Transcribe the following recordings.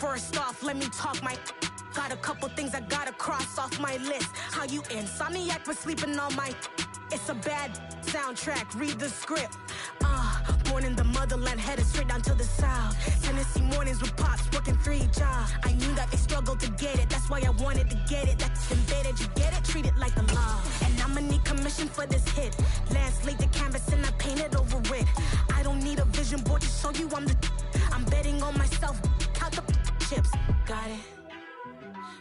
First off, let me talk my. Got a couple things I gotta cross off my list. How you insomniac for sleeping on my. It's a bad soundtrack, read the script. Born in the motherland, headed straight down to the south. Tennessee mornings with pops, working 3 jobs. I knew that they struggled to get it, that's why I wanted to get it. That's embedded, you get it? Treat it like a law. And I'ma need commission for this hit. Lance laid the canvas and I painted over it. I don't need a vision board to show you I'm betting on myself, count the chips. Got it.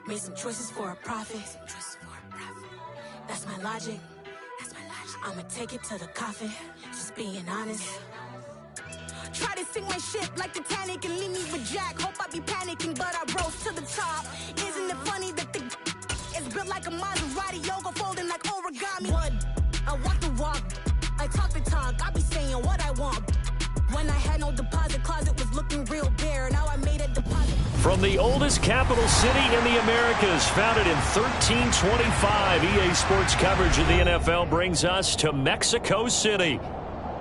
Made some choices for a profit. That's my logic. I'ma take it to the coffin, just being honest. Try to sink my ship like Titanic and leave me with Jack. Hope I be panicking, but I rose to the top. Isn't it funny that the is built like a Maserati, yoga folding like origami? What? I walk the walk, I talk the talk, I be saying what I want. When I had no deposit, closet was looking real bare. Now I made a deposit. From the oldest capital city in the Americas, founded in 1325, EA Sports coverage of the NFL brings us to Mexico City.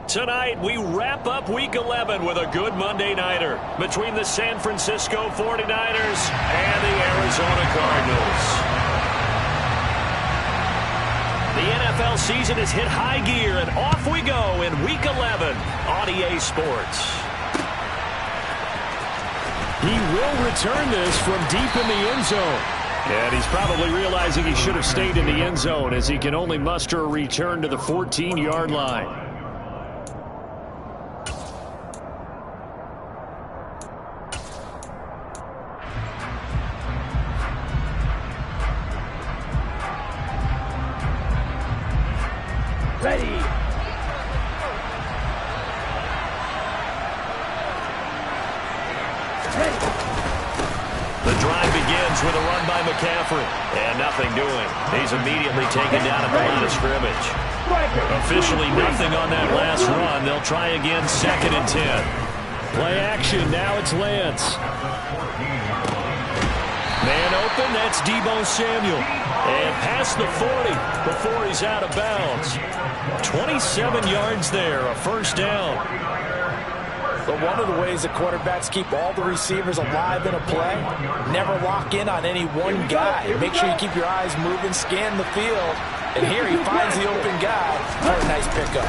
Tonight, we wrap up Week 11 with a good Monday nighter between the San Francisco 49ers and the Arizona Cardinals. The NFL season has hit high gear, and off we go in Week 11 on EA Sports. He will return this from deep in the end zone. And he's probably realizing he should have stayed in the end zone as he can only muster a return to the 14-yard line. Ready. The drive begins with a run by McCaffrey. And nothing doing. He's immediately taken down at the line of scrimmage. Officially nothing on that last run. They'll try again, 2nd and 10. Play action. Now it's Lance. Man open, that's Deebo Samuel. And past the 40 before he's out of bounds. 27 yards there, a first down. But one of the ways that quarterbacks keep all the receivers alive in a play, never lock in on any one guy. Make sure you keep your eyes moving, scan the field. And here he finds the open guy for a nice pickup.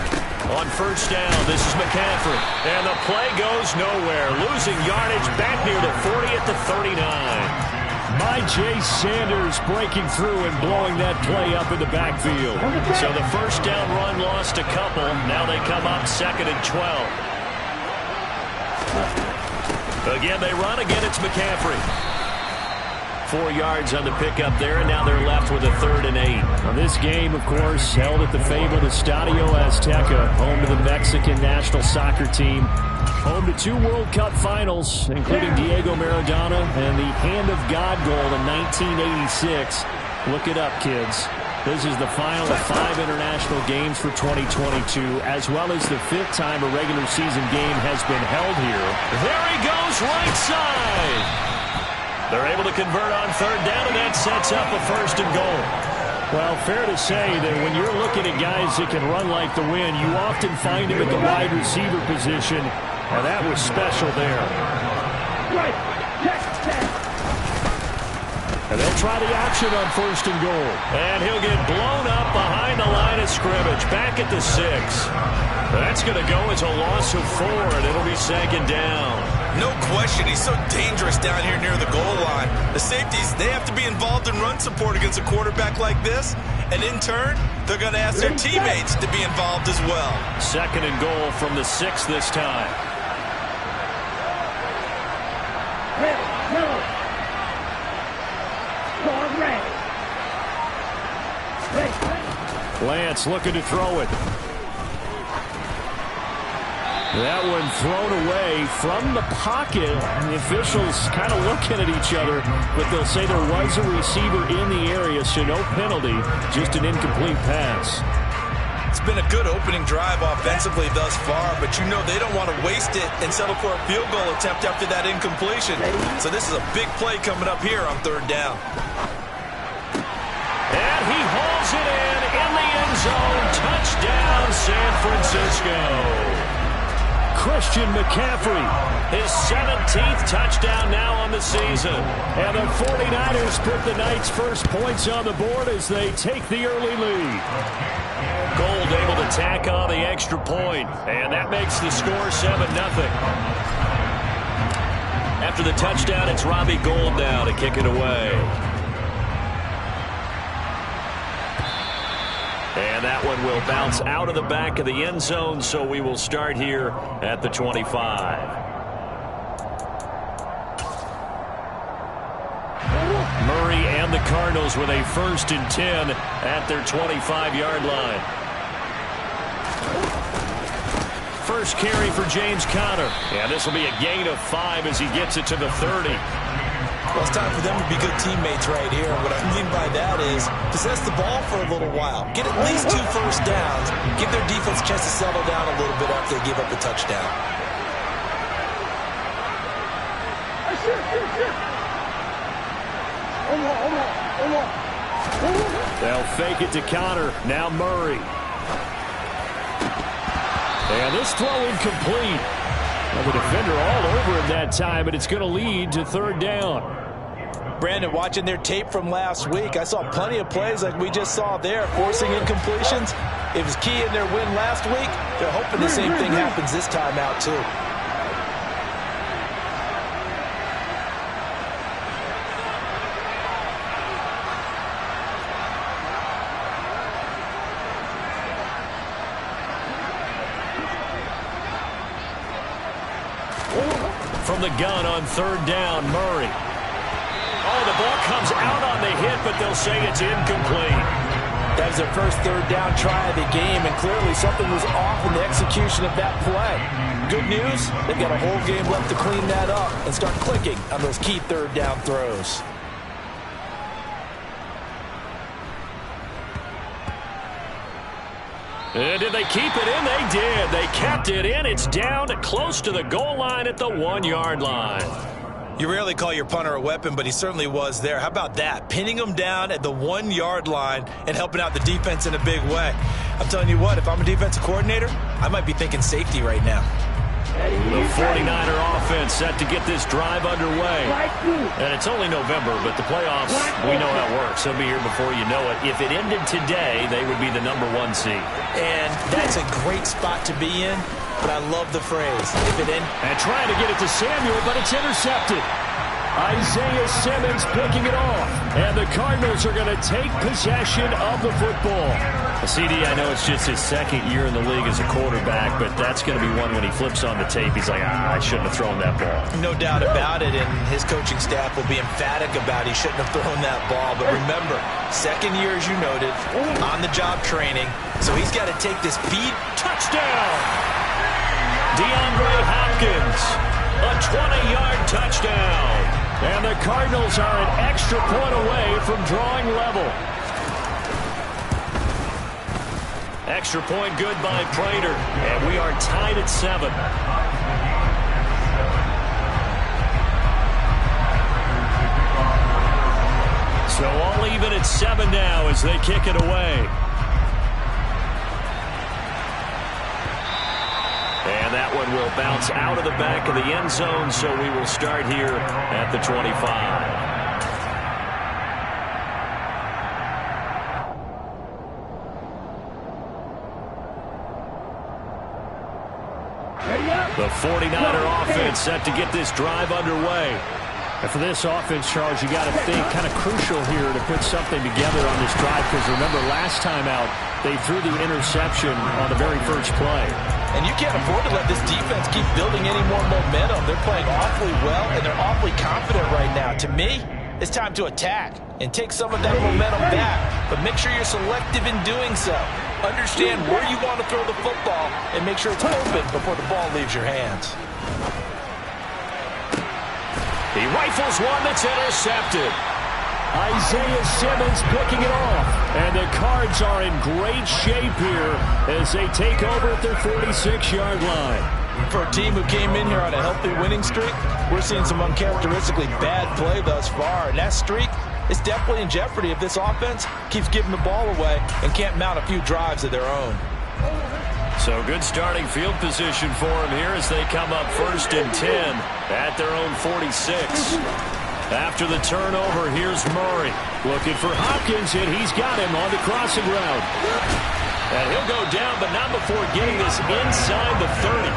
On first down, this is McCaffrey. And the play goes nowhere. Losing yardage back near the 40 at the 39. By Jay Sanders breaking through and blowing that play up in the backfield. So the first down run lost a couple. Now they come up 2nd and 12. Again, they run. Again, it's McCaffrey. 4 yards on the pickup there, and now they're left with a 3rd and 8. Now this game, of course, held at the fabled Estadio Azteca, home to the Mexican national soccer team. Home to 2 World Cup finals, including Diego Maradona and the Hand of God goal in 1986. Look it up, kids. This is the final of 5 international games for 2022, as well as the 5th time a regular season game has been held here. There he goes, right side. They're able to convert on 3rd down, and that sets up a 1st and goal. Well, fair to say that when you're looking at guys that can run like the wind, you often find him at the wide receiver position, and that was special there. Right. And they'll try the action on 1st and goal. And he'll get blown up behind the line of scrimmage, back at the 6. That's going to go as a loss of 4, and it'll be 2nd down. No question, he's so dangerous down here near the goal line. The safeties, they have to be involved in run support against a quarterback like this. And in turn, they're going to ask their teammates to be involved as well. 2nd and goal from the 6 this time. Lance looking to throw it. That one thrown away from the pocket. The officials kind of looking at each other, but they'll say there was a receiver in the area, so no penalty, just an incomplete pass. It's been a good opening drive offensively thus far, but you know they don't want to waste it and settle for a field goal attempt after that incompletion. So this is a big play coming up here on 3rd down. And he hauls it in the end zone. Touchdown, San Francisco. Christian McCaffrey. His 17th touchdown now on the season. And the 49ers put the Knights' first points on the board as they take the early lead. Gold able to tack on the extra point, and that makes the score 7-0. After the touchdown, it's Robbie Gould now to kick it away. And that one will bounce out of the back of the end zone, so we will start here at the 25. Murray and the Cardinals with a 1st and 10 at their 25-yard line. First carry for James Conner. And this will be a gain of 5 as he gets it to the 30. Well, it's time for them to be good teammates right here. What I mean by that is possess the ball for a little while. Get at least 2 first downs. Give their defense a chance to settle down a little bit after they give up the touchdown. They'll fake it to Conner. Now Murray. And this throw incomplete. Well, the defender all over him that time, but it's going to lead to 3rd down. Brandon, watching their tape from last week, I saw plenty of plays like we just saw there, forcing incompletions. It was key in their win last week. They're hoping the same thing happens this time out, too. From the gun on 3rd down, Murray. Oh, the ball comes out on the hit, but they'll say it's incomplete. That was their first 3rd down try of the game, and clearly something was off in the execution of that play. Good news, they've got a whole game left to clean that up and start clicking on those key 3rd down throws. And did they keep it in? They did. They kept it in. It's down to close to the goal line at the 1-yard line. You rarely call your punter a weapon, but he certainly was there. How about that? Pinning him down at the 1-yard line and helping out the defense in a big way. I'm telling you what, if I'm a defensive coordinator, I might be thinking safety right now. The 49er offense set to get this drive underway. And it's only November, but the playoffs, we know how it works. They'll be here before you know it. If it ended today, they would be the #1 seed. And that's a great spot to be in, but I love the phrase, if it ended. And trying to get it to Samuel, but it's intercepted. Isaiah Simmons picking it off. And the Cardinals are going to take possession of the football. CD, I know it's just his 2nd year in the league as a quarterback, but that's going to be one when he flips on the tape. He's like, I shouldn't have thrown that ball. No doubt about it, and his coaching staff will be emphatic about he shouldn't have thrown that ball. But remember, 2nd year, as you noted, on-the-job training, so he's got to take this beat. Touchdown! DeAndre Hopkins, a 20-yard touchdown. And the Cardinals are an extra point away from drawing level. Extra point good by Prater, and we are tied at 7. So all even at 7 now as they kick it away. And that one will bounce out of the back of the end zone, so we will start here at the 25. The 49er offense set to get this drive underway. And for this offense, Charles, you got to think kind of crucial here to put something together on this drive, because remember last time out they threw the interception on the very first play. And you can't afford to let this defense keep building any more momentum. They're playing awfully well, and they're awfully confident right now. To me, it's time to attack and take some of that momentum back, but make sure you're selective in doing so. Understand where you want to throw the football and make sure it's open before the ball leaves your hands. He rifles one that's intercepted. Isaiah Simmons picking it off. And the Cards are in great shape here as they take over at their 46-yard line. For a team who came in here on a healthy winning streak, we're seeing some uncharacteristically bad play thus far. And that streak is definitely in jeopardy if this offense keeps giving the ball away and can't mount a few drives of their own. So good starting field position for him here as they come up 1st and 10 at their own 46. After the turnover, here's Murray. Looking for Hopkins, and he's got him on the crossing route. And he'll go down, but not before getting this inside the 30.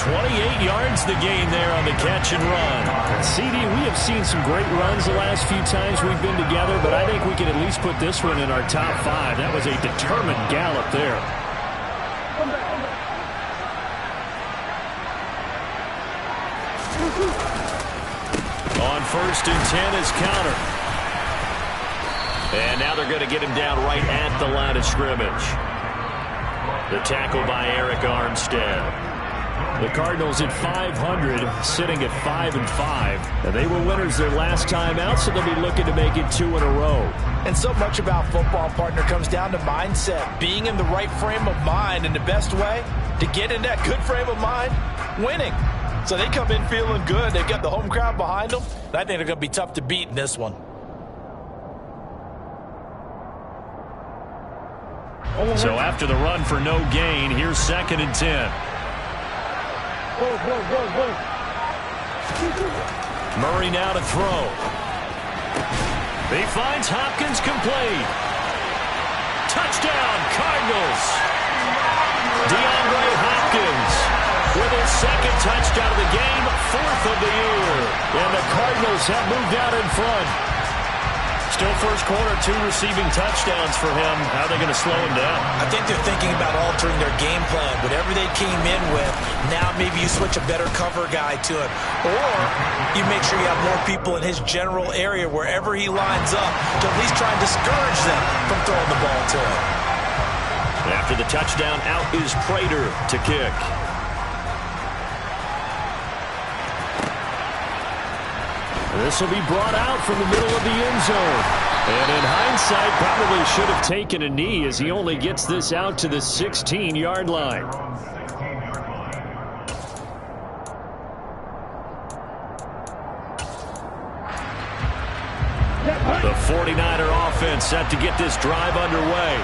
28 yards the gain there on the catch and run. CD, we have seen some great runs the last few times we've been together, but I think we can at least put this one in our top 5. That was a determined gallop there. On 1st and 10 is Counter. And now they're going to get him down right at the line of scrimmage. The tackle by Eric Armstead. The Cardinals at 500, sitting at 5-5. And they were winners their last time out, so they'll be looking to make it 2 in a row. And so much about football, partner, comes down to mindset. Being in the right frame of mind, and the best way to get in that good frame of mind, winning. So they come in feeling good. They've got the home crowd behind them. And I think they're going to be tough to beat in this one. So after the run for no gain, here's 2nd and 10. Murray now to throw. He finds Hopkins complete. Touchdown, Cardinals. DeAndre Hopkins with his 2nd touchdown of the game, 4th of the year. And the Cardinals have moved out in front. Still first quarter, 2 receiving touchdowns for him. How are they going to slow him down? I think they're thinking about altering their game plan. Whatever they came in with, now maybe you switch a better cover guy to him. Or you make sure you have more people in his general area wherever he lines up to at least try and discourage them from throwing the ball to him. After the touchdown, out is Prater to kick. This will be brought out from the middle of the end zone. And in hindsight, probably should have taken a knee as he only gets this out to the 16-yard line. The 49er offense set to get this drive underway.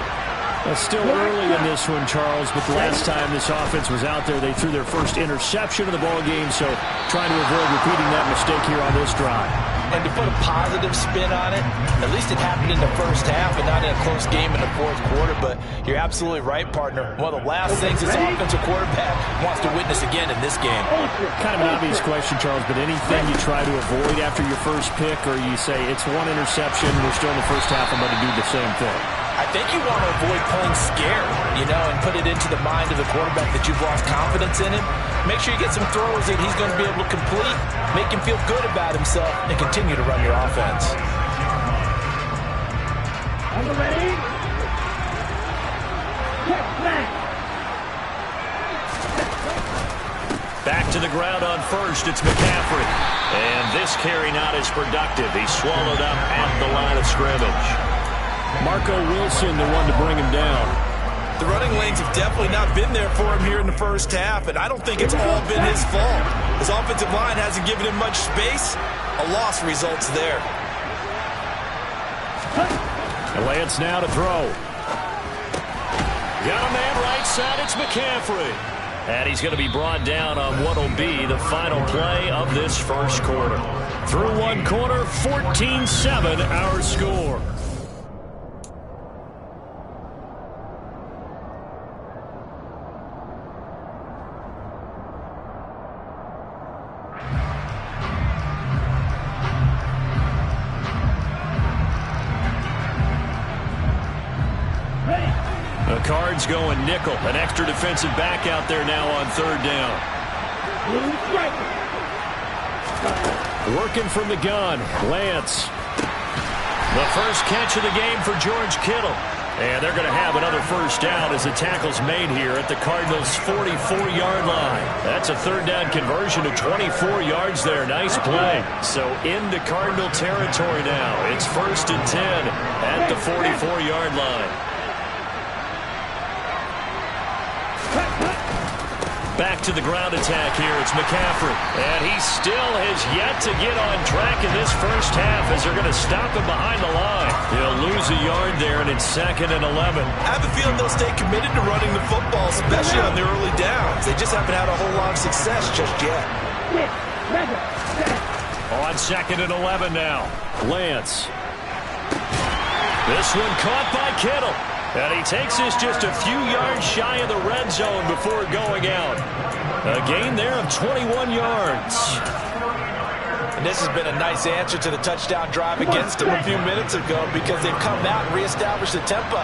It's still early in this one, Charles, but the last time this offense was out there, they threw their first interception of the ball game, so trying to avoid repeating that mistake here on this drive. And to put a positive spin on it, at least it happened in the first half and not in a close game in the 4th quarter, but you're absolutely right, partner. One of the last things this offensive quarterback wants to witness again in this game. Kind of an obvious question, Charles, but anything you try to avoid after your first pick, or you say it's 1 interception, we're still in the first half, I'm going to do the same thing? I think you want to avoid playing scared, and put it into the mind of the quarterback that you've lost confidence in him. Make sure you get some throws that he's going to be able to complete, make him feel good about himself, and continue to run your offense. Are you ready? Back to the ground on 1st, it's McCaffrey. And this carry not as productive. He's swallowed up at the line of scrimmage. Marco Wilson, the one to bring him down. The running lanes have definitely not been there for him here in the first half, and I don't think it's all been his fault. His offensive line hasn't given him much space. A loss results there. Lance now to throw. Got a man right side, it's McCaffrey. And he's going to be brought down on what will be the final play of this first quarter. Through one quarter, 14-7 our score. The Cards going nickel. An extra defensive back out there now on 3rd down. Working from the gun, Lance. The first catch of the game for George Kittle. And they're going to have another first down as the tackle's made here at the Cardinals' 44-yard line. That's a 3rd down conversion to 24 yards there. Nice play. So into Cardinal territory now. It's 1st and 10 at the 44-yard line. Back to the ground attack here. It's McCaffrey. And he still has yet to get on track in this first half as they're going to stop him behind the line. He'll lose a yard there, and it's 2nd and 11. I have a feeling they'll stay committed to running the football, especially on the early downs. They just haven't had a whole lot of success just yet. On 2nd and 11 now. Lance. This one caught by Kittle. And he takes this just a few yards shy of the red zone before going out. A gain there of 21 yards. And this has been a nice answer to the touchdown drive against him a few minutes ago because they've come out and reestablished the tempo.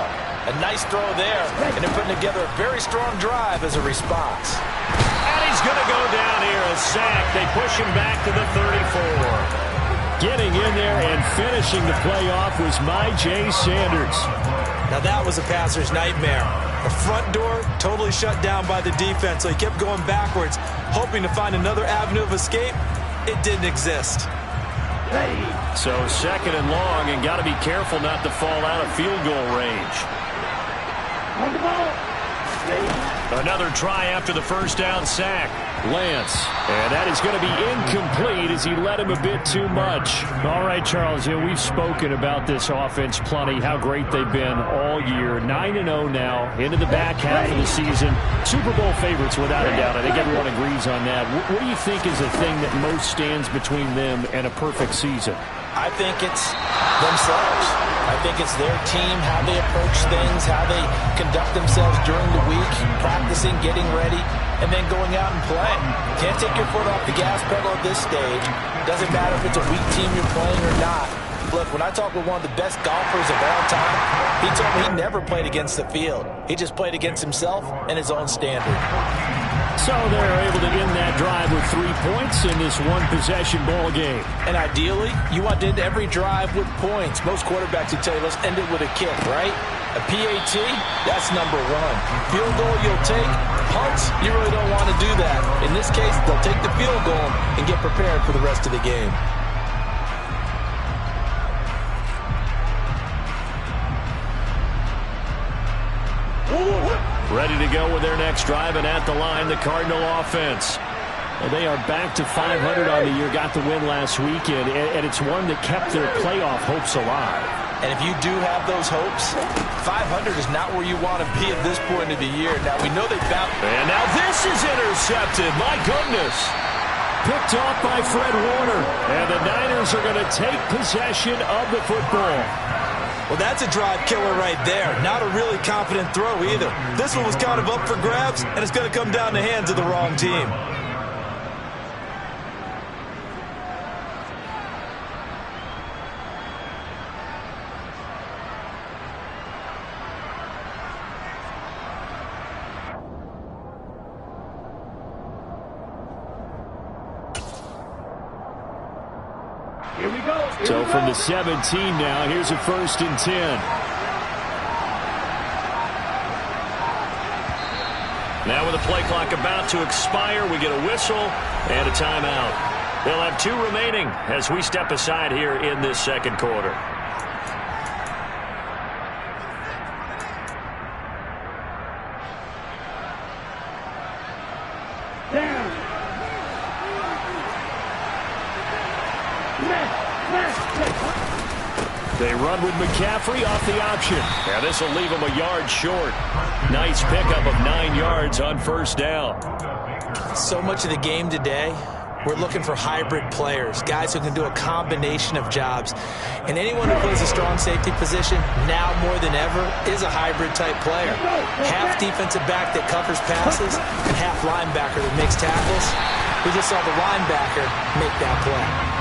A nice throw there, and they're putting together a very strong drive as a response. And he's going to go down here, a sack. They push him back to the 34. Getting in there and finishing the play off was Myjai Sanders. Now that was a passer's nightmare. The front door totally shut down by the defense, so he kept going backwards, hoping to find another avenue of escape. It didn't exist. So 2nd and long, and got to be careful not to fall out of field goal range. Another try after the first down sack. Lance. And that is going to be incomplete as he led him a bit too much. All right, Charles, we've spoken about this offense plenty, how great they've been all year. 9-0 now, into the back half of the season. Super Bowl favorites without a doubt. I think everyone agrees on that. What do you think is the thing that most stands between them and a perfect season? I think it's themselves. I think it's their team, how they approach things, how they conduct themselves during the week, practicing, getting ready, and then going out and playing. Can't take your foot off the gas pedal at this stage. Doesn't matter if it's a weak team you're playing or not. Look, when I talk with one of the best golfers of all time, he told me he never played against the field. He just played against himself and his own standard. So they're able to end that drive with 3 points in this one-possession ball game. And ideally, you want to end every drive with points. Most quarterbacks would tell you, let's end it with a kick, right? A PAT, that's number 1. Field goal you'll take. Punts, you really don't want to do that. In this case, they'll take the field goal and get prepared for the rest of the game. Ready to go with their next drive, and at the line, the Cardinal offense. Well, they are back to 500 on the year, got the win last weekend, and it's one that kept their playoff hopes alive. And if you do have those hopes, 500 is not where you want to be at this point of the year. Now, we know they found... And now this is intercepted. My goodness. Picked off by Fred Warner. And the Niners are going to take possession of the football. Well, that's a drive killer right there. Not a really confident throw either. This one was kind of up for grabs, and it's going to come down the hands of the wrong team. So from the 17 now, here's a 1st and 10. Now with the play clock about to expire, we get a whistle and a timeout. They'll have 2 remaining as we step aside here in this second quarter. They run with McCaffrey off the option. Yeah, this will leave him a yard short. Nice pickup of 9 yards on 1st down. So much of the game today, we're looking for hybrid players, guys who can do a combination of jobs. And anyone who plays a strong safety position, now more than ever, is a hybrid type player. Half defensive back that covers passes and half linebacker that makes tackles. We just saw the linebacker make that play.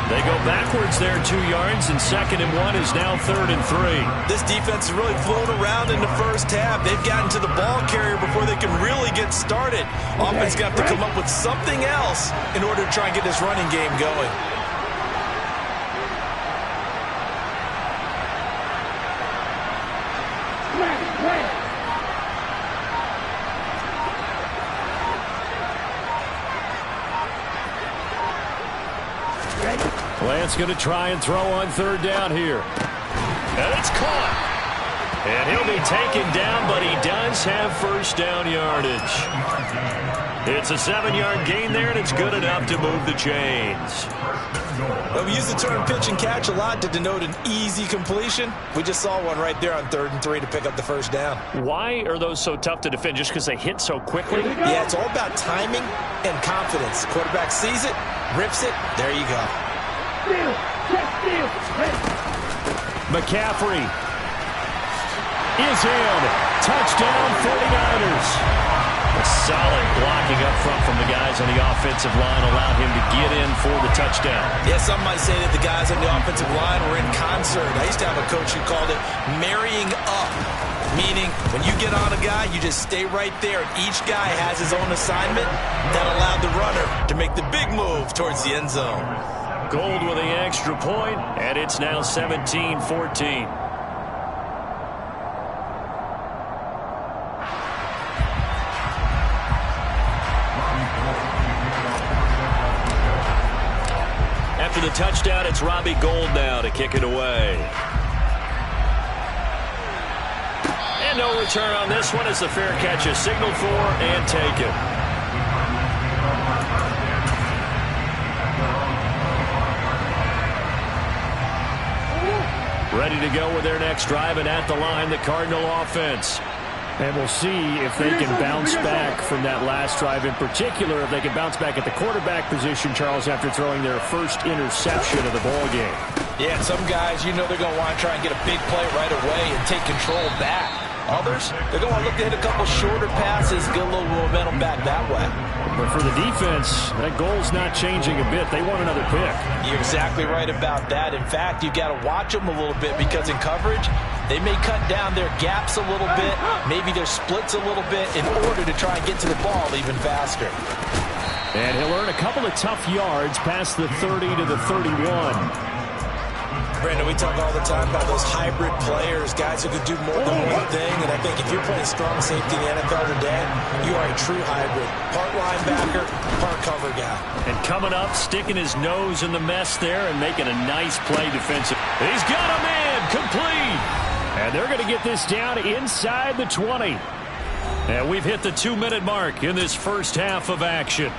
They go backwards there 2 yards, and 2nd and 1 is now 3rd and 3. This defense is really flown around in the first half. They've gotten to the ball carrier before they can really get started. Offense got to come up with something else in order to try and get this running game going. Lance going to try and throw on 3rd down here. And it's caught. And he'll be taken down, but he does have 1st down yardage. It's a 7-yard gain there, and it's good enough to move the chains. Well, we use the term pitch and catch a lot to denote an easy completion. We just saw one right there on 3rd and 3 to pick up the first down. Why are those so tough to defend? Just because they hit so quickly? Yeah, it's all about timing and confidence. Quarterback sees it, rips it, there you go. McCaffrey is in. Touchdown 49ers. A solid blocking up front from the guys on the offensive line allowed him to get in for the touchdown. Yeah, some might say that the guys on the offensive line were in concert. I used to have a coach who called it marrying up, meaning when you get on a guy, you just stay right there, and each guy has his own assignment that allowed the runner to make the big move towards the end zone. Gold with the extra point, and it's now 17-14. After the touchdown, it's Robbie Gould now to kick it away. And no return on this one as the fair catch is signaled for and taken. Ready to go with their next drive, and at the line, the Cardinal offense. And we'll see if they can bounce back from that last drive. In particular, if they can bounce back at the quarterback position, Charles, after throwing their first interception of the ball game. Yeah, and some guys, you know they're going to want to try and get a big play right away and take control back. Others, they're going to look to hit a couple shorter passes, get a little momentum back that way. But for the defense, that goal's not changing a bit. They want another pick. You're exactly right about that. In fact, you've got to watch them a little bit because in coverage, they may cut down their gaps a little bit, maybe their splits a little bit in order to try and get to the ball even faster. And he'll earn a couple of tough yards past the 30 to the 31. Brandon, we talk all the time about those hybrid players, guys who can do more than one thing, and I think if you're playing strong safety in the NFL today, you are a true hybrid. Part linebacker, part cover guy. And coming up, sticking his nose in the mess there and making a nice play defensive. He's got a man, complete. And they're going to get this down inside the 20. And we've hit the 2-minute mark in this first half of action.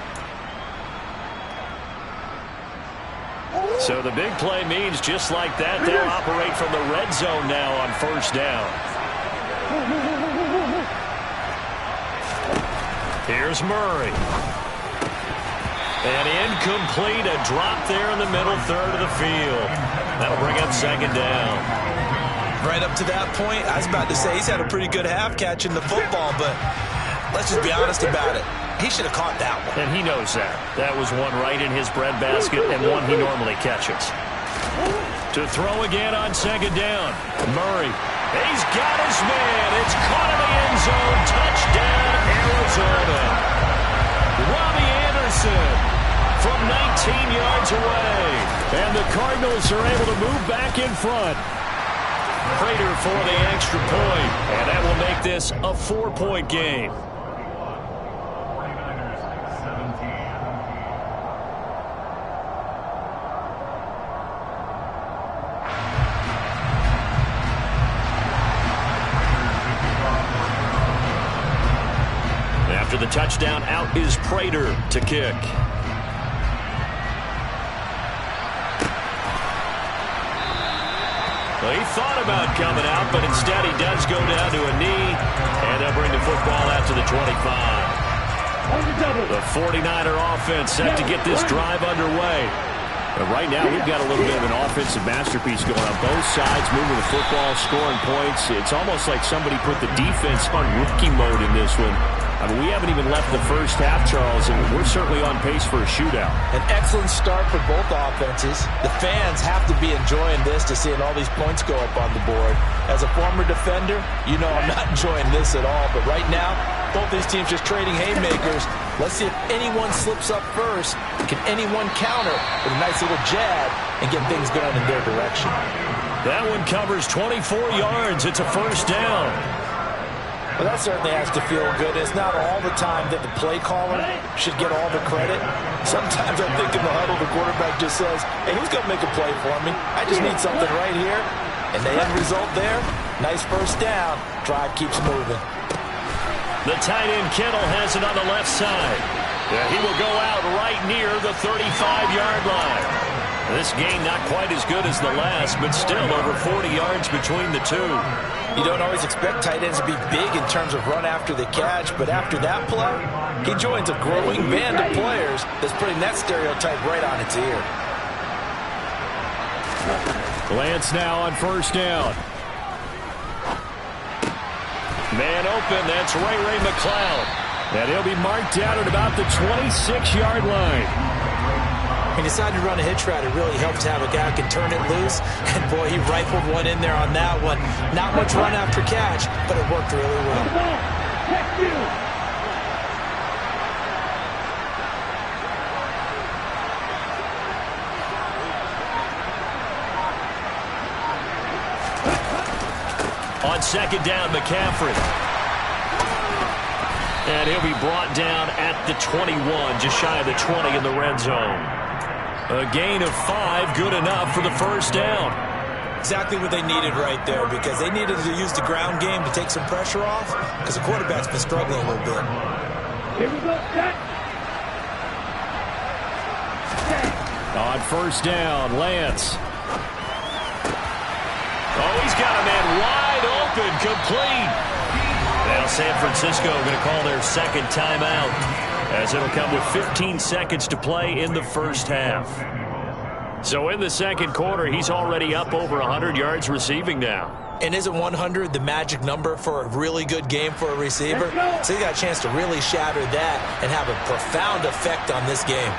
So the big play means just like that, they'll operate from the red zone now on first down. Here's Murray. And incomplete, a drop there in the middle third of the field. That'll bring up second down. Right up to that point, I was about to say he's had a pretty good half catching the football, but let's just be honest about it. He should have caught that one. And he knows that. That was one right in his breadbasket and one he normally catches. To throw again on second down. Murray. He's got his man. It's caught in the end zone. Touchdown, Arizona. Robbie Anderson from 19 yards away. And the Cardinals are able to move back in front. Prater for the extra point. And that will make this a 4-point game. After the touchdown, out is Prater to kick. Well, he thought about coming out, but instead he does go down to a knee, and they'll bring the football out to the 25. The 49er offense set to get this drive underway. But right now, we've got a little bit of an offensive masterpiece going on both sides, moving the football, scoring points. It's almost like somebody put the defense on rookie mode in this one. I mean, we haven't even left the first half, Charles, and we're certainly on pace for a shootout. An excellent start for both offenses. The fans have to be enjoying this to seeing all these points go up on the board. As a former defender, you know I'm not enjoying this at all. But right now, both these teams just trading haymakers. Let's see if anyone slips up first. Can anyone counter with a nice little jab and get things going in their direction? That one covers 24 yards. It's a first down. Well, that certainly has to feel good. It's not all the time that the play caller should get all the credit. Sometimes I think in the huddle, the quarterback just says, hey, who's going to make a play for me? I just need something right here. And the end result there, nice first down. Drive keeps moving. The tight end Kittle has it on the left side. Yeah, he will go out right near the 35-yard line. This game not quite as good as the last, but still over 40 yards between the two. You don't always expect tight ends to be big in terms of run after the catch, but after that play, he joins a growing band of players that's putting that stereotype right on its ear. Lance now on first down. Man open, that's Ray McCloud. And he'll be marked down at about the 26-yard line. He decided to run a hitch route. It really helps to have a guy who can turn it loose. And, boy, he rifled one in there on that one. Not much run after catch, but it worked really well. On second down, McCaffrey. And he'll be brought down at the 21, just shy of the 20 in the red zone. A gain of 5, good enough for the first down. Exactly what they needed right there, because they needed to use the ground game to take some pressure off, because the quarterback's been struggling a little bit. Here we go, set. On first down, Lance. Oh, he's got a man wide open, complete. Now San Francisco going to call their second timeout, as it'll come with 15 seconds to play in the first half. So in the second quarter, he's already up over 100 yards receiving now. And isn't 100 the magic number for a really good game for a receiver? So he got a chance to really shatter that and have a profound effect on this game.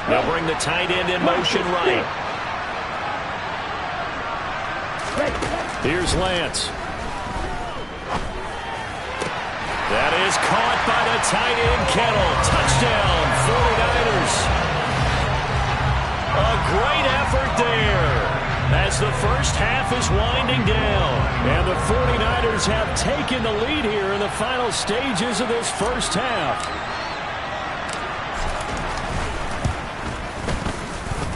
They'll bring the tight end in motion right. Here's Lance. That is caught by the tight end, Kittle. Touchdown, 49ers. A great effort there as the first half is winding down. And the 49ers have taken the lead here in the final stages of this first half.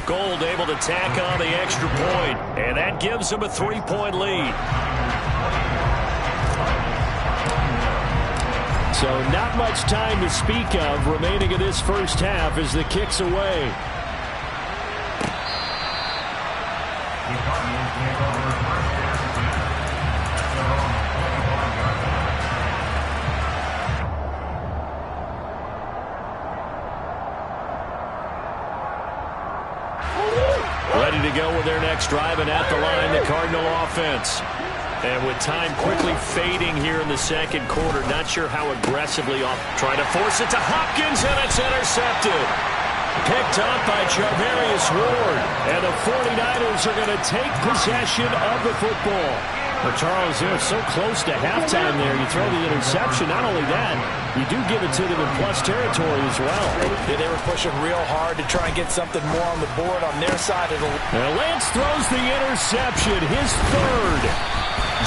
Gold able to tack on the extra point, and that gives them a 3-point lead. So not much time to speak of remaining in this first half as the kick's away. Ready to go with their next drive, and at the line, the Cardinal offense. And with time quickly fading here in the second quarter, not sure how aggressively off. Trying to force it to Hopkins, and it's intercepted. Picked up by Charvarius Ward. And the 49ers are going to take possession of the football. Well, Charles, they're so close to halftime there. You throw the interception. Not only that, you do give it to them in plus territory as well. Yeah, they were pushing real hard to try and get something more on the board on their side of the... Now Lance throws the interception, his third.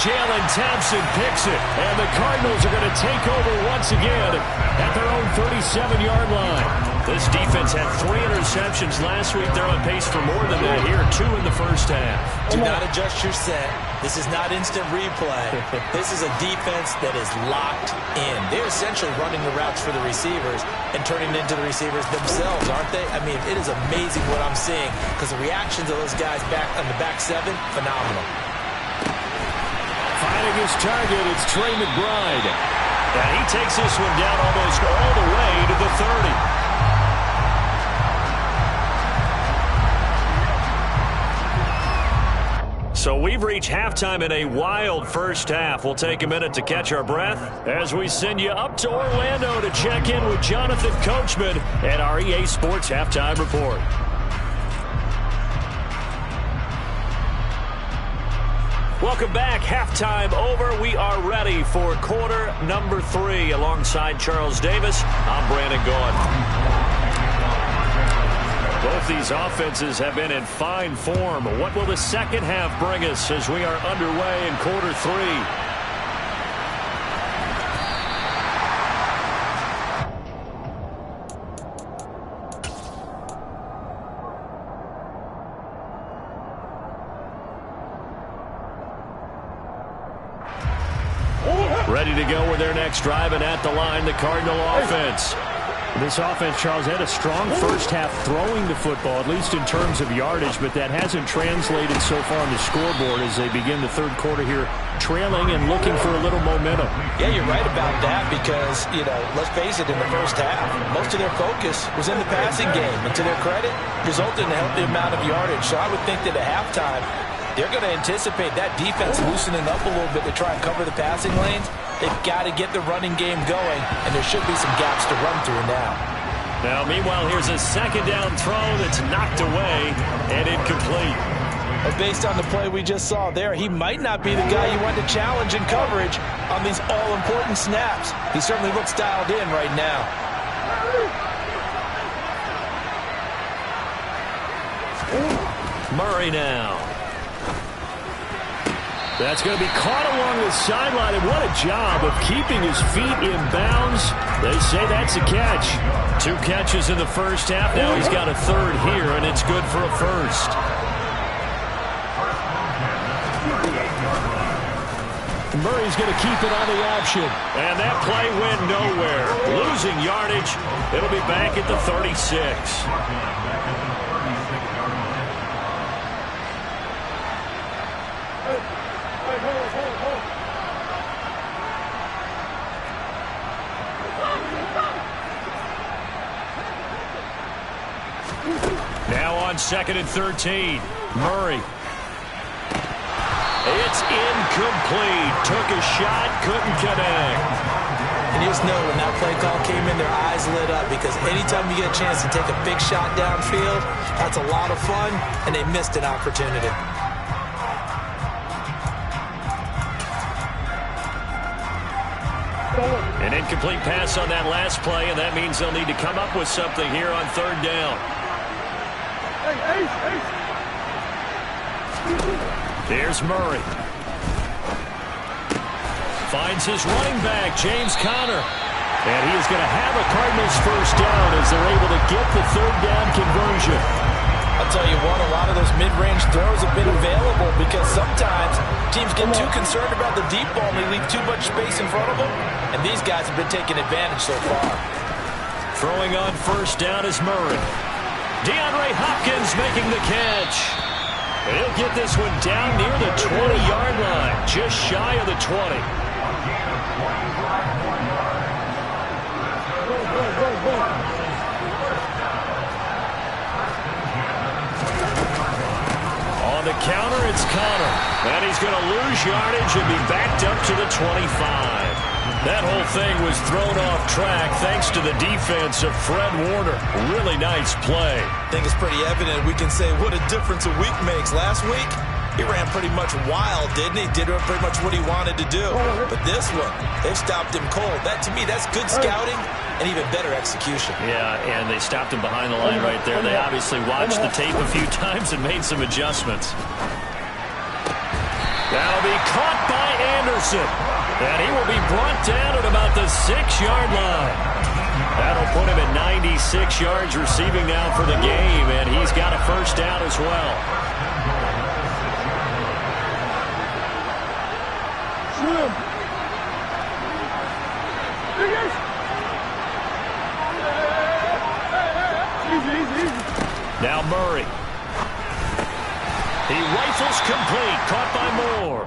Jalen Thompson picks it, and the Cardinals are going to take over once again at their own 37-yard line. This defense had 3 interceptions last week. They're on pace for more than that here, 2 in the first half. Do not adjust your set. This is not instant replay. This is a defense that is locked in. They're essentially running the routes for the receivers and turning it into the receivers themselves, aren't they? I mean, it is amazing what I'm seeing because the reactions of those guys back on the back 7, phenomenal. Finding his target, it's Trey McBride. And he takes this one down almost all the way to the 30. So we've reached halftime in a wild first half. We'll take a minute to catch our breath as we send you up to Orlando to check in with Jonathan Coachman at our EA Sports Halftime Report. Welcome back. Halftime over. We are ready for quarter number 3. Alongside Charles Davis, I'm Brandon Gaughan. Both these offenses have been in fine form. What will the second half bring us as we are underway in quarter 3? Ready to go with their next drive, and at the line, the Cardinal offense. This offense, Charles, had a strong first half throwing the football, at least in terms of yardage, but that hasn't translated so far on the scoreboard as they begin the third quarter here, trailing and looking for a little momentum. Yeah, you're right about that because, let's face it, in the first half, most of their focus was in the passing game. And to their credit, resulted in a healthy amount of yardage. So I would think that at halftime, they're going to anticipate that defense loosening up a little bit to try and cover the passing lanes. They've got to get the running game going, and there should be some gaps to run through now. Now, meanwhile, here's a second down throw that's knocked away and incomplete. But based on the play we just saw there, he might not be the guy you want to challenge in coverage on these all-important snaps. He certainly looks dialed in right now. Murray now. That's going to be caught along the sideline, and what a job of keeping his feet in bounds. They say that's a catch. 2 catches in the first half. Now he's got a third here, and it's good for a first. Murray's going to keep it on the option. And that play went nowhere. Losing yardage. It'll be back at the 36. Now on 2nd and 13. Murray. It's incomplete. Took a shot, couldn't connect. And you just know when that play call came in, their eyes lit up because anytime you get a chance to take a big shot downfield, that's a lot of fun, and they missed an opportunity. An incomplete pass on that last play, and that means they'll need to come up with something here on 3rd down. Here's Murray. Finds his running back, James Conner. And he is going to have a Cardinals first down as they're able to get the 3rd down conversion. I'll tell you what, a lot of those mid-range throws have been available because sometimes teams get too concerned about the deep ball and they leave too much space in front of them. And these guys have been taking advantage so far. Throwing on 1st down is Murray. DeAndre Hopkins making the catch. And he'll get this one down near the 20-yard line, just shy of the 20. On the counter, it's Conner. And he's going to lose yardage and be backed up to the 25. That whole thing was thrown off track thanks to the defense of Fred Warner. Really nice play. I think it's pretty evident we can say what a difference a week makes. Last week, he ran pretty much wild, didn't he? Did pretty much what he wanted to do. But this one, they stopped him cold. That, to me, that's good scouting and even better execution. Yeah, and they stopped him behind the line right there. They obviously watched the tape a few times and made some adjustments. That'll be caught by Anderson. And he will be brought down at about the 6-yard line. That'll put him at 96 yards receiving now for the game, and he's got a first down as well. Now Murray. He rifles complete, caught by Moore.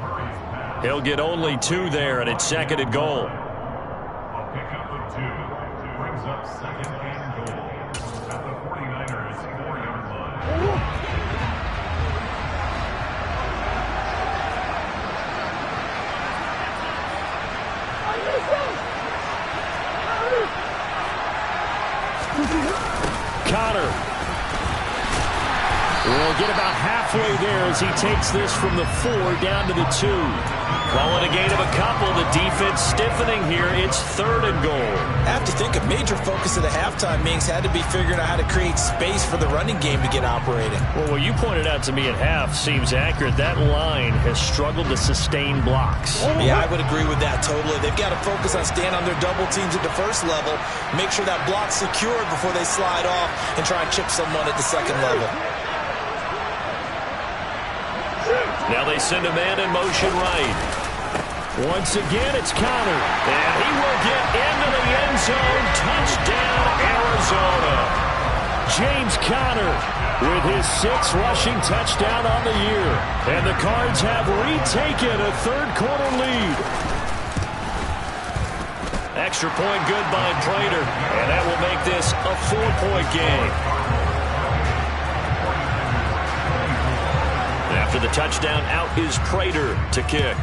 He'll get only 2 there, and it's 2nd and goal. A pickup of 2 brings up 2nd and goal at the 49ers 4-yard line. Conner will get about halfway there as he takes this from the 4 down to the 2. Call it a gain of a couple. The defense stiffening here. It's 3rd and goal. I have to think a major focus of the halftime meetings had to be figuring out how to create space for the running game to get operating. Well, what you pointed out to me at half seems accurate. That line has struggled to sustain blocks. Yeah, I would agree with that totally. They've got to focus on staying on their double teams at the first level, make sure that block's secured before they slide off and try and chip someone at the second level. Now they send a man in motion right. Once again, it's Conner. And he will get into the end zone. Touchdown, Arizona. James Conner with his 6th rushing touchdown on the year. And the Cards have retaken a third-quarter lead. Extra point good by Prater. And that will make this a 4-point game. After the touchdown, out is Prater to kick.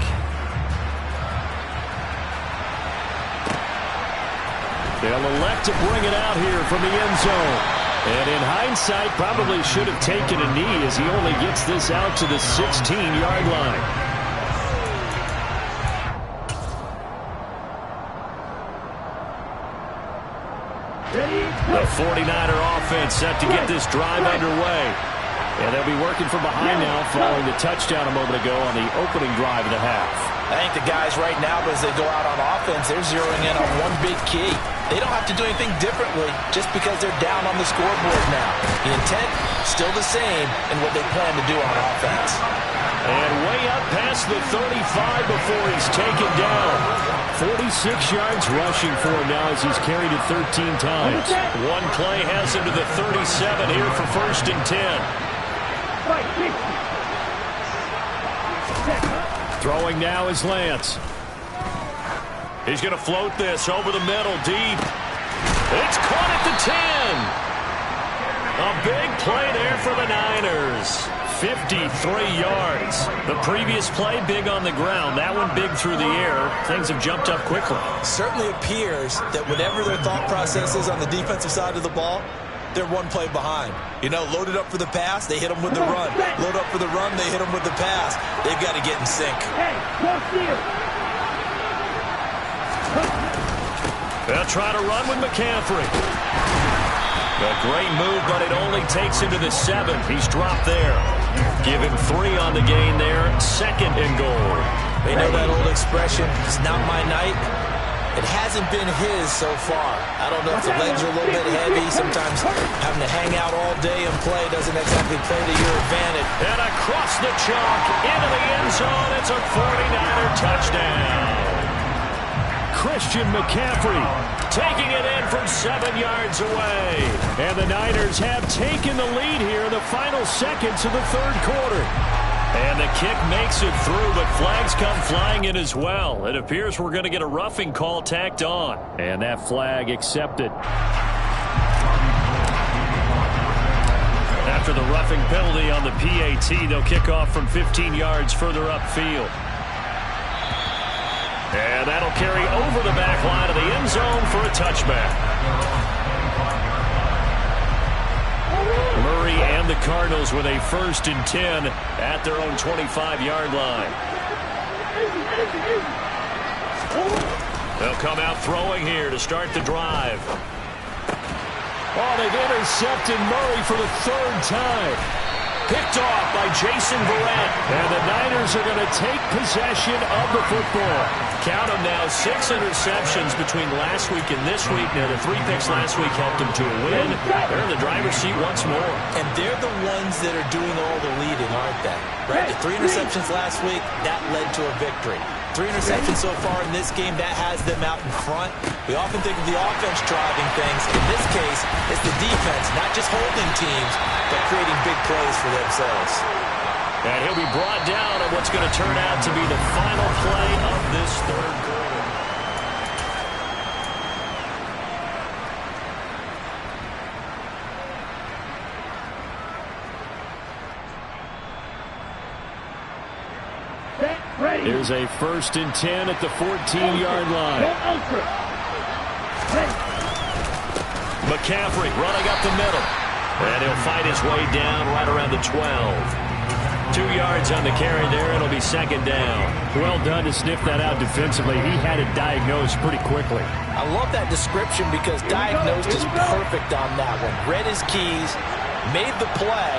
They'll elect to bring it out here from the end zone. And in hindsight, probably should have taken a knee as he only gets this out to the 16-yard line. The 49er offense set to get this drive underway. And they'll be working from behind now following the touchdown a moment ago on the opening drive of the half. I think the guys right now, as they go out on offense, they're zeroing in on one big key. They don't have to do anything differently just because they're down on the scoreboard now. The intent, still the same in what they plan to do on offense. And way up past the 35 before he's taken down. 46 yards rushing for him now as he's carried it 13 times. One play has him to the 37 here for 1st and 10. Throwing now is Lance. He's going to float this over the middle deep. It's caught at the 10. A big play there for the Niners. 53 yards. The previous play, big on the ground. That one big through the air. Things have jumped up quickly. Certainly appears that whatever their thought process is on the defensive side of the ball, they're one play behind. You know, loaded up for the pass, they hit them with the run. Load up for the run, they hit them with the pass. They've got to get in sync. They'll try to run with McCaffrey. A great move, but it only takes him to the 7. He's dropped there. Give him 3 on the gain there. 2nd and goal. They know that old expression, it's not my night. It hasn't been his so far. I don't know if the legs are a little bit heavy. Sometimes having to hang out all day and play doesn't exactly play to your advantage. And across the chalk, into the end zone. It's a 49er touchdown. Christian McCaffrey taking it in from 7 yards away. And the Niners have taken the lead here in the final seconds of the third quarter. And the kick makes it through, but flags come flying in as well. It appears we're going to get a roughing call tacked on. And that flag accepted. After the roughing penalty on the PAT, they'll kick off from 15 yards further upfield. And that'll carry over the back line of the end zone for a touchback. Murray and the Cardinals with a 1st and 10 at their own 25-yard line. They'll come out throwing here to start the drive. Oh, they've intercepted Murray for the 3rd time. Picked off by Jason Verrett. And the Niners are going to take possession of the football. Count them now, 6 interceptions between last week and this week. Now, the 3 picks last week helped them to a win. They're in the driver's seat once more. And they're the ones that are doing all the leading, aren't they? Right? The 3 interceptions last week, that led to a victory. 3 interceptions so far in this game, that has them out in front. We often think of the offense driving things. In this case, it's the defense, not just holding teams, but creating big plays for themselves. And he'll be brought down on what's going to turn out to be the final play of this third quarter. Here's a 1st and 10 at the 14-yard line. McCaffrey running up the middle. And he'll fight his way down right around the 12. 2 yards on the carry there. It'll be 2nd down. Well done to sniff that out defensively. He had it diagnosed pretty quickly. I love that description because diagnosed is perfect on that one. Read his keys, made the play,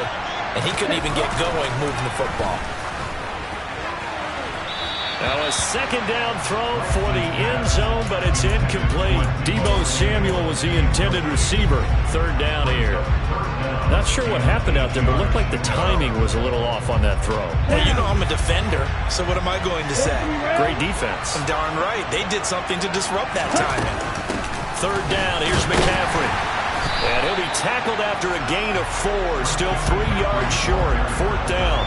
and he couldn't even get going moving the football. Now a 2nd down throw for the end zone, but it's incomplete. Deebo Samuel was the intended receiver. 3rd down here. That's Not sure what happened out there, but it looked like the timing was a little off on that throw. Well, you know I'm a defender, so what am I going to say? Great defense. Darn right. They did something to disrupt that timing. Third down, here's McCaffrey. And he'll be tackled after a gain of 4. Still 3 yards short. Fourth down.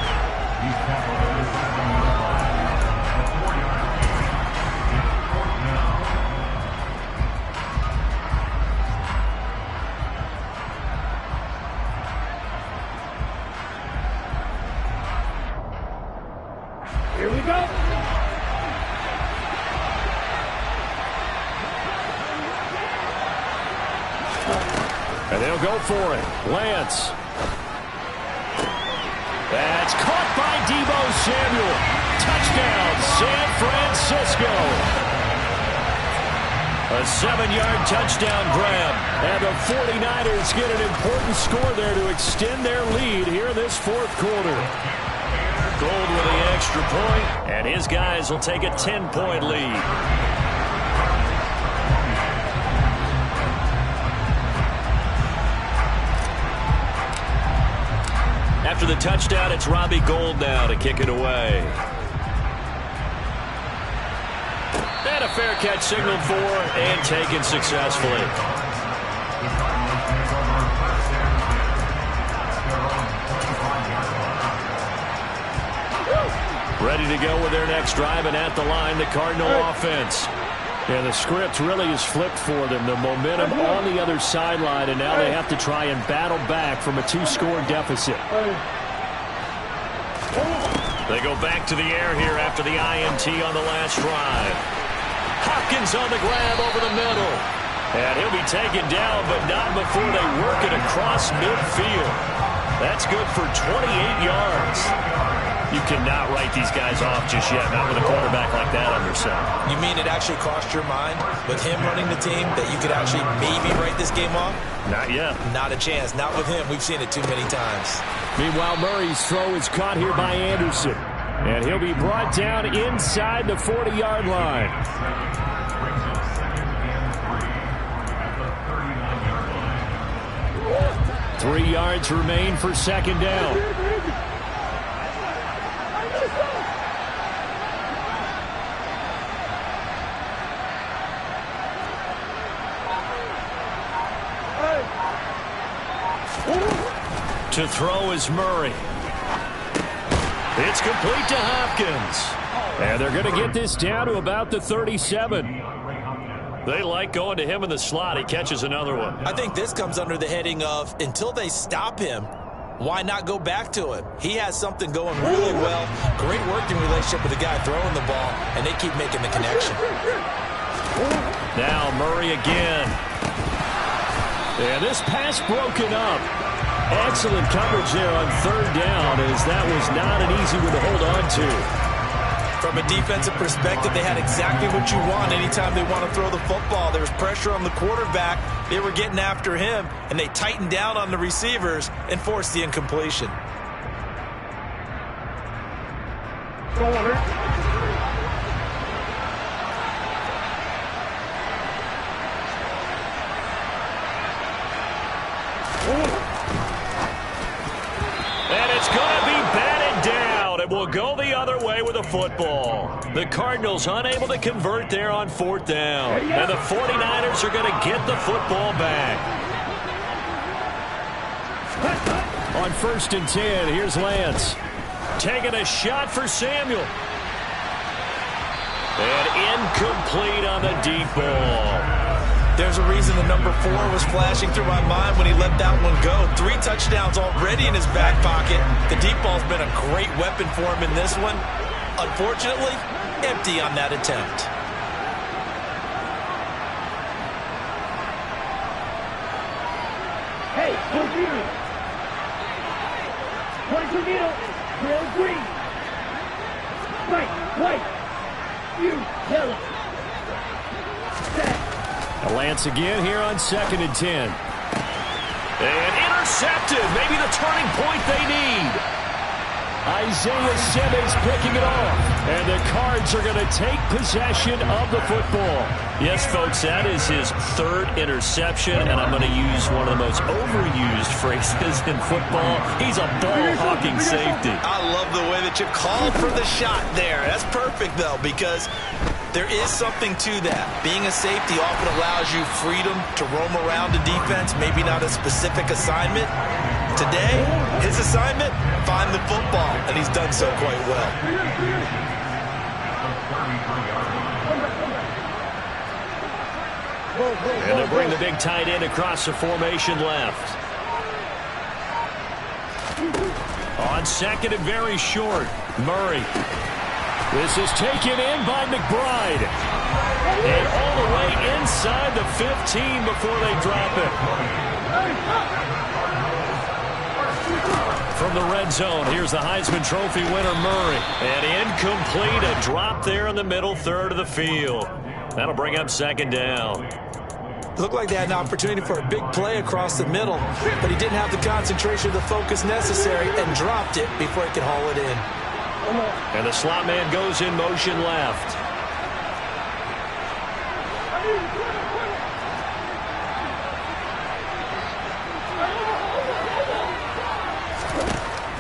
Here we go. And they'll go for it. Lance. That's caught by Deebo Samuel. Touchdown, San Francisco. A 7-yard touchdown grab. And the 49ers get an important score there to extend their lead here in this fourth quarter. Gold with the extra point, and his guys will take a 10-point lead. After the touchdown, it's Robbie Gould now to kick it away. And a fair catch signaled for and taken successfully. Ready to go with their next drive, and at the line, the Cardinal offense. Yeah, the script really is flipped for them. The momentum on the other sideline, and now they have to try and battle back from a 2-score deficit. They go back to the air here after the INT on the last drive. Hopkins on the grab over the middle. And he'll be taken down, but not before they work it across midfield. That's good for 28 yards. You cannot write these guys off just yet, not with a quarterback like that under center. You mean it actually crossed your mind with him running the team that you could actually maybe write this game off? Not yet. Not a chance. Not with him. We've seen it too many times. Meanwhile, Murray's throw is caught here by Anderson. And he'll be brought down inside the 40-yard line. 3 yards remain for second down. To throw is Murray. It's complete to Hopkins. And they're going to get this down to about the 37. They like going to him in the slot. He catches another one. I think this comes under the heading of until they stop him, why not go back to him? He has something going really well. Great working relationship with the guy throwing the ball, and they keep making the connection. Now Murray again. And this pass broken up. Excellent coverage there on third down, as that was not an easy one to hold on to. From a defensive perspective, they had exactly what you want anytime they want to throw the football. There was pressure on the quarterback. They were getting after him, and they tightened down on the receivers and forced the incompletion. And it's going to be batted down. It will go the other way with a football. The Cardinals unable to convert there on fourth down. And the 49ers are going to get the football back. On 1st and 10, here's Lance. Taking a shot for Samuel. And incomplete on the deep ball. There's a reason the number 4 was flashing through my mind when he let that one go. 3 touchdowns already in his back pocket. The deep ball's been a great weapon for him in this one. Unfortunately, empty on that attempt. Hey, Torpedo! Torpedo! Real green! Right! You yellow! Set! Lance again here on 2nd and 10. And intercepted. Maybe the turning point they need. Isaiah Simmons picking it off. And the Cards are going to take possession of the football. Yes, folks, that is his third interception, and I'm going to use one of the most overused phrases in football. He's a ball-hawking safety. I love the way that you called for the shot there. That's perfect, though, because there is something to that. Being a safety often allows you freedom to roam around the defense, maybe not a specific assignment. Today, his assignment, find the football, and he's done so quite well. And they'll bring the big tight end across the formation left. On second and very short, Murray. This is taken in by McBride. And all the way inside the 15 before they drop it. From the red zone, here's the Heisman Trophy winner, Murray. And incomplete, a drop there in the middle third of the field. That'll bring up second down. Looked like they had an opportunity for a big play across the middle, but he didn't have the concentration, the focus necessary, and dropped it before he could haul it in. And the slot man goes in motion left.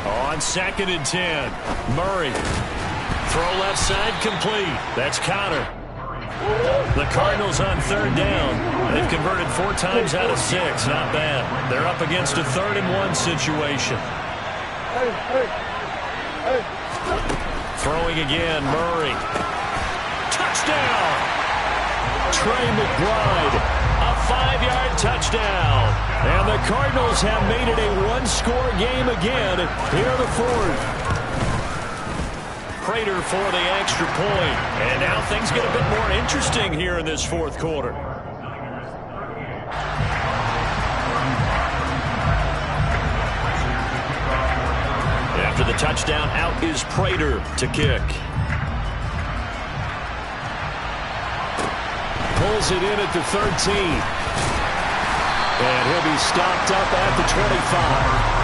On second and 10, Murray. Throw left side complete. That's Connor. The Cardinals on third down. They've converted 4 times out of 6. Not bad. They're up against a 3rd and 1 situation. Throwing again, Murray. Touchdown! Trey McBride. A 5-yard touchdown. And the Cardinals have made it a 1-score game again here in the 4th. Prater for the extra point. And now things get a bit more interesting here in this 4th quarter. After the touchdown, out is Prater to kick. Pulls it in at the 13. And he'll be stopped up at the 25.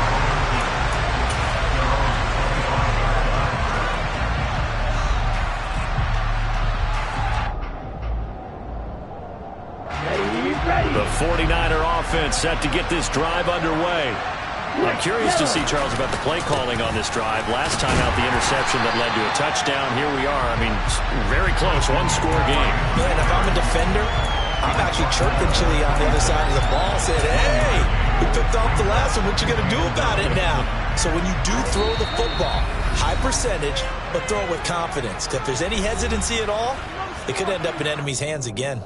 The 49er offense set to get this drive underway. I'm curious to see, Charles, about the play calling on this drive. Last time out, the interception that led to a touchdown. Here we are. I mean, very close, 1-score game. Yeah, and if I'm a defender, I'm actually chirping Chili on the other side of the ball, said, hey, we picked off the last one. What you going to do about it now? So when you do throw the football, high percentage, but throw it with confidence. Because if there's any hesitancy at all, it could end up in enemy's hands again.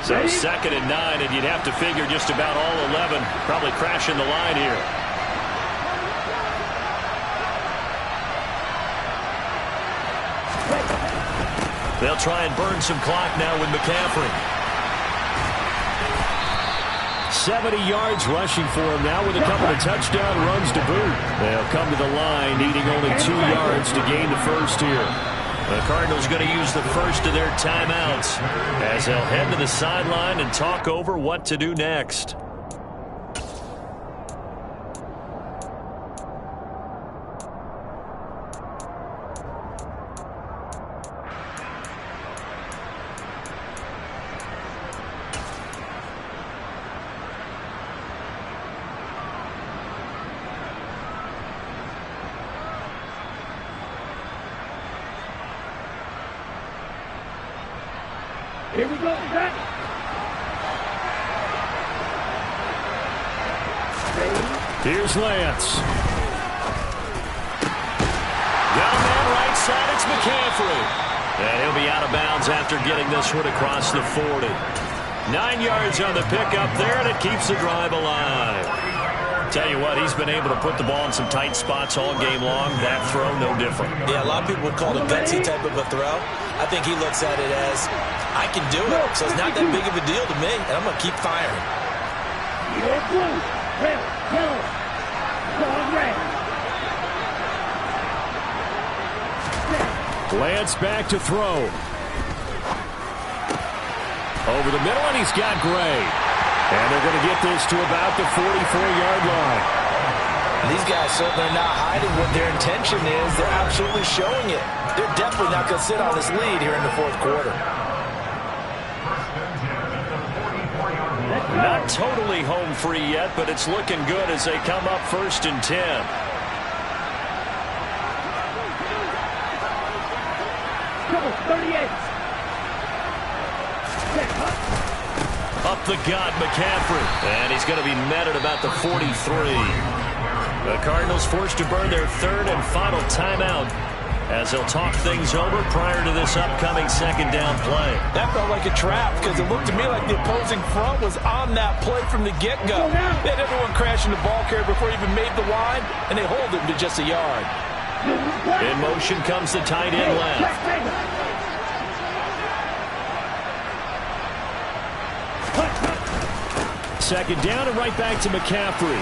So 2nd and 9, and you'd have to figure just about all 11 probably crashing the line here. They'll try and burn some clock now with McCaffrey. 70 yards rushing for him now with a couple of touchdown runs to boot. They'll come to the line needing only 2 yards to gain the first here. The Cardinals going to use the first of their timeouts as they'll head to the sideline and talk over what to do next. Here we go, Zach. Here's Lance. Down that right side, it's McCaffrey. And he'll be out of bounds after getting this one across the 40. 9 yards on the pickup there, and it keeps the drive alive. Tell you what, he's been able to put the ball in some tight spots all game long. That throw, no different. Yeah, a lot of people would call it a gutsy type of a throw. I think he looks at it as, I can do it, so it's not that big of a deal to me, and I'm going to keep firing. Lance back to throw. Over the middle, and he's got Gray. And they're going to get this to about the 44-yard line. These guys certainly are not hiding what their intention is. They're absolutely showing it. They're definitely not going to sit on this lead here in the fourth quarter. Not totally home free yet, but it's looking good as they come up 1st and 10. Trouble, 38. Up the gut, McCaffrey. And he's going to be met at about the 43. The Cardinals forced to burn their 3rd and final timeout as they'll talk things over prior to this upcoming 2nd down play. That felt like a trap because it looked to me like the opposing front was on that play from the get-go. They had everyone crashing the ball carrier before he even made the line, and they hold him to just a yard. In motion comes the tight end left. 2nd down and right back to McCaffrey.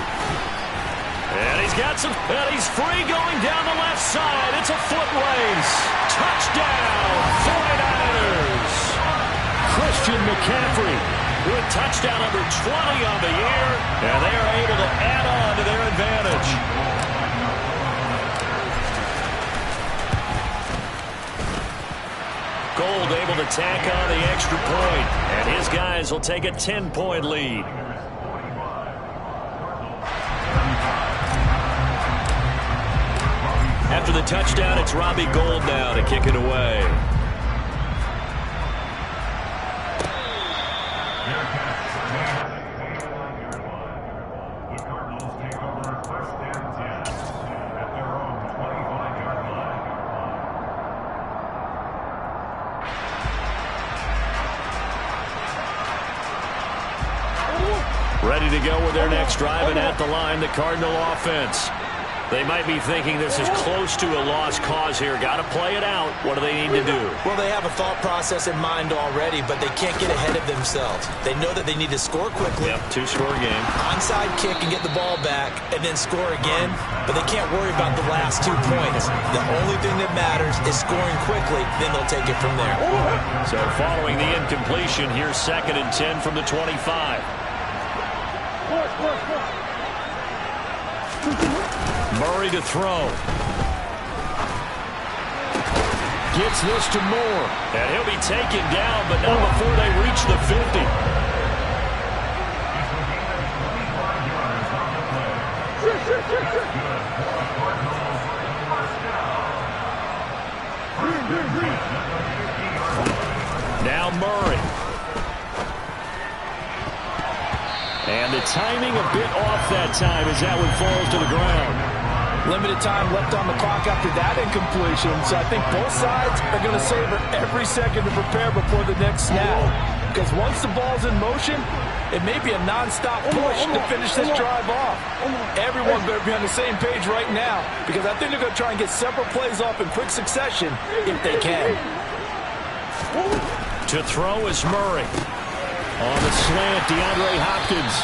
And he's got some, and he's free going down the left side. It's a foot race. Touchdown, 49ers. Christian McCaffrey with touchdown number 20 on the year, and they are able to add on to their advantage. Gold able to tack on the extra point, and his guys will take a 10-point lead. After the touchdown, it's Robbie Gould now to kick it away. The Cardinals take over 1st and 10 at their own 25-yard line. Ready to go with their next drive, and at the line, the Cardinal offense. They might be thinking this is close to a lost cause here. Got to play it out. What do they need to do? Well, they have a thought process in mind already, but they can't get ahead of themselves. They know that they need to score quickly. Yep, 2-score game. Onside kick and get the ball back, and then score again. But they can't worry about the last 2 points. The only thing that matters is scoring quickly. Then they'll take it from there. So following the incompletion, here's 2nd and 10 from the 25. Murray to throw. gets this to Moore. And he'll be taken down, but not before they reach the 50. Now Murray. And the timing a bit off that time as that one falls to the ground. Limited time left on the clock after that incompletion, so I think both sides are going to savor every second to prepare before the next snap. Because once the ball's in motion, it may be a non-stop push to finish this drive off. Everyone better be on the same page right now, because I think they're going to try and get several plays off in quick succession if they can. To throw is Murray. On the slant, DeAndre Hopkins.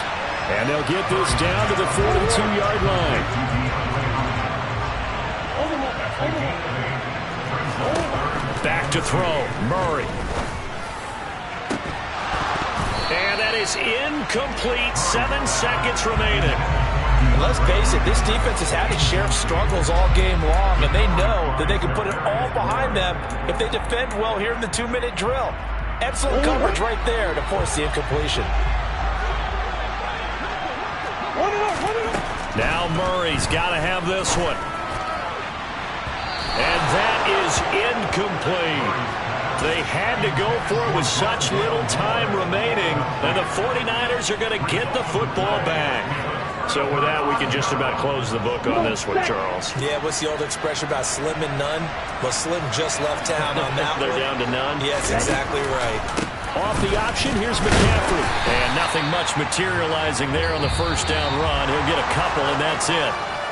And they'll get this down to the 42-yard line. Back to throw, Murray. And that is incomplete. 7 seconds remaining. And let's face it, this defense has had its share of struggles all game long, and they know that they can put it all behind them if they defend well here in the 2-minute drill. Excellent coverage right there to force the incompletion. Now Murray's got to have this one. And that is incomplete. They had to go for it with such little time remaining, and the 49ers are going to get the football back. So with that, we can just about close the book on this one, Charles. Yeah, what's the old expression about slim and none? Well, Slim just left town on that They're one. down to none? Yes, exactly right. Off the option, here's McCaffrey. And nothing much materializing there on the first down run. He'll get a couple, and that's it.